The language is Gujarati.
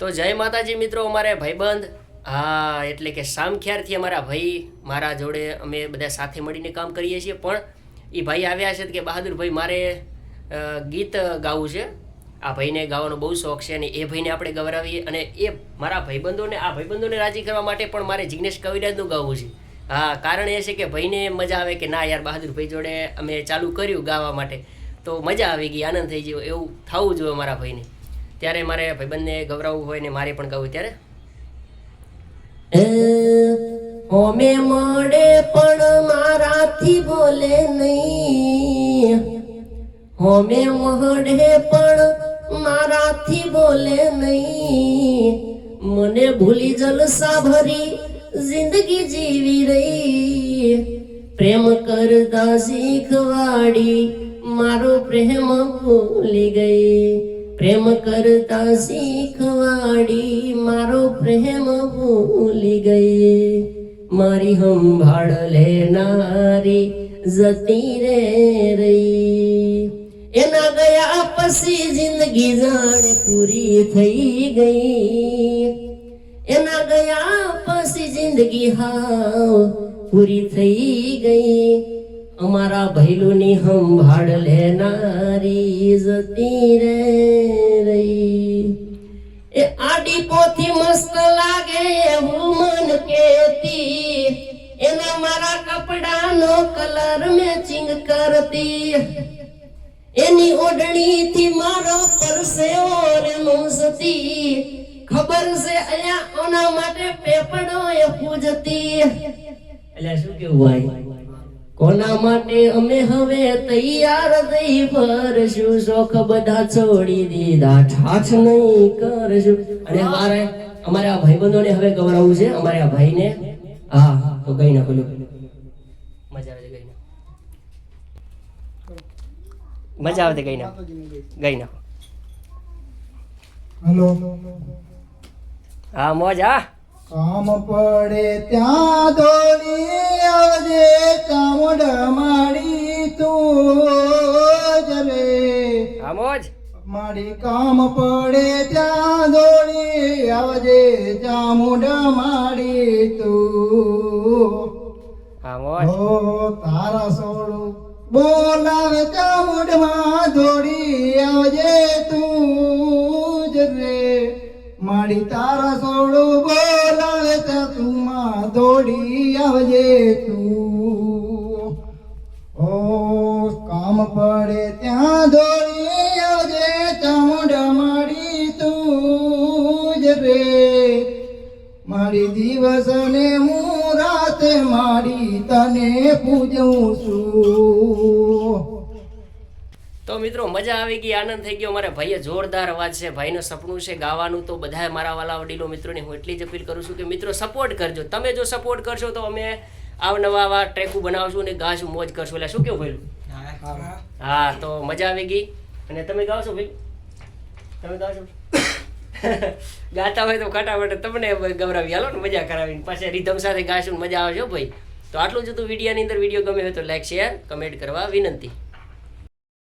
તો જય માતાજી મિત્રો, અમારે ભાઈબંધ હા એટલે કે સામખ્યારથી અમારા ભાઈ મારા જોડે અમે બધા સાથે મળીને કામ કરીએ છીએ. પણ એ ભાઈ આવ્યા છે કે બહાદુરભાઈ મારે ગીત ગાવું છે. આ ભાઈને ગાવાનો બહુ શોખ છે અને એ ભાઈને આપણે ગવરાવીએ. અને એ મારા ભાઈબંધોને રાજી કરવા માટે પણ મારે જિગ્નેશ કવિરાજનું ગાવું છે. હા, કારણ એ છે કે ભાઈને મજા આવે કે ના યાર બહાદુરભાઈ જોડે અમે ચાલુ કર્યું ગાવા માટે તો મજા આવી ગઈ, આનંદ થઈ ગયો, એવું થવું જોઈએ મારા ભાઈને. ત્યારે મારે ભાઈબંધને ગવરાવવું હોય ને મારે પણ ગાવું ત્યારે હોમે મળે પણ મારાથી બોલે નહીં, હોમે મળે પણ મારાથી બોલે નહીં, મને ભૂલી જલસા ભરી જિંદગી જીવી રહી, પ્રેમ કરતા શીખવાડી મારો પ્રેમ ભૂલી ગઈ, પ્રેમ કરતા શીખવાડી મારો પ્રેમ ભૂલી ગઈ, મારી સંભાળ લેનારી જતી રે રહી, એના ગયા પછી જિંદગી જાણે પૂરી થઈ ગઈ, એના ગયા પછી જિંદગી હાવ પૂરી થઈ ગઈ, અમારા ભૈલુની સંભાળ લેનારી જતી રે રહી, એ આડી પોથી મસ્ત લાગે એવું મન કેતી, એના મારા કપડાનો કલર મેચિંગ કરતી, એની ઓઢણીથી મારો પરસેવો રેમસતી, ખબર છે અહીંયા ઓના માટે પેપડો એ પૂજતી. એટલે શું કેવું ભાઈ, કોના માટે અમે હવે તૈયાર થઈ ફરશું, શોખ બધા છોડી દીધા, ઠાઠ નહીં કરશું. અને અમારે આ ભાઈબંધોને હવે ગવરાવવું છે, અમારે આ ભાઈને. હા તો ગઈ નાખો, મજા આવે ગઈ નાખો, મજા આવે ગઈ નાખો, ગઈ નાખો. હેલો હા મોજ. હા કામ પડે ત્યાં દોડી આવજે, ચામુંડા માડી તું જરે. હા મોજ. મારી કામ પડે ત્યાં દોડી આવજે, ચામુંડા માડી તું. હા મોજ. હો તારા સોળું બોલાવે ચામુંડમાં દોડી આવજે તું જરે, મારી તારા સોળું બોલાવે તું દોડી આવજે તું. ઓ કામ પડે ત્યાં દોડી આવજે, ચામુંડા માડી તું જ રે, મારી દિવસ ને હું રાતે માડી તને પૂજું છું. તો મિત્રો મજા આવી ગઈ, આનંદ થઈ ગયો. મારા ભાઈએ જોરદાર અવાજ છે, ભાઈનું સપનું છે ગાવાનું. તો બધા મારા વાલા વડીલો મિત્રોને હું એટલી જ અપીલ કરું છું કે મિત્રો સપોર્ટ કરજો. તમે જો સપોર્ટ કરશો તો અમે આવા ટ્રેકું બનાવશું અને ગાશું, મોજ કરશું. એટલે શું કેવું ભાઈ? હા તો મજા આવી ગઈ. અને તમે ગાવશો ભાઈ? તમે ગાવશો? ગાતા હોય તો ફટાફટ તમને ગવરાવી હાલો ને, મજા કરાવીને પાછા રિધમ સાથે ગાશું, મજા આવશે ભાઈ. તો આટલું જ હતું વિડીયોની અંદર. વિડીયો ગમે હોય તો લાઈક શેર કમેન્ટ કરવા વિનંતી.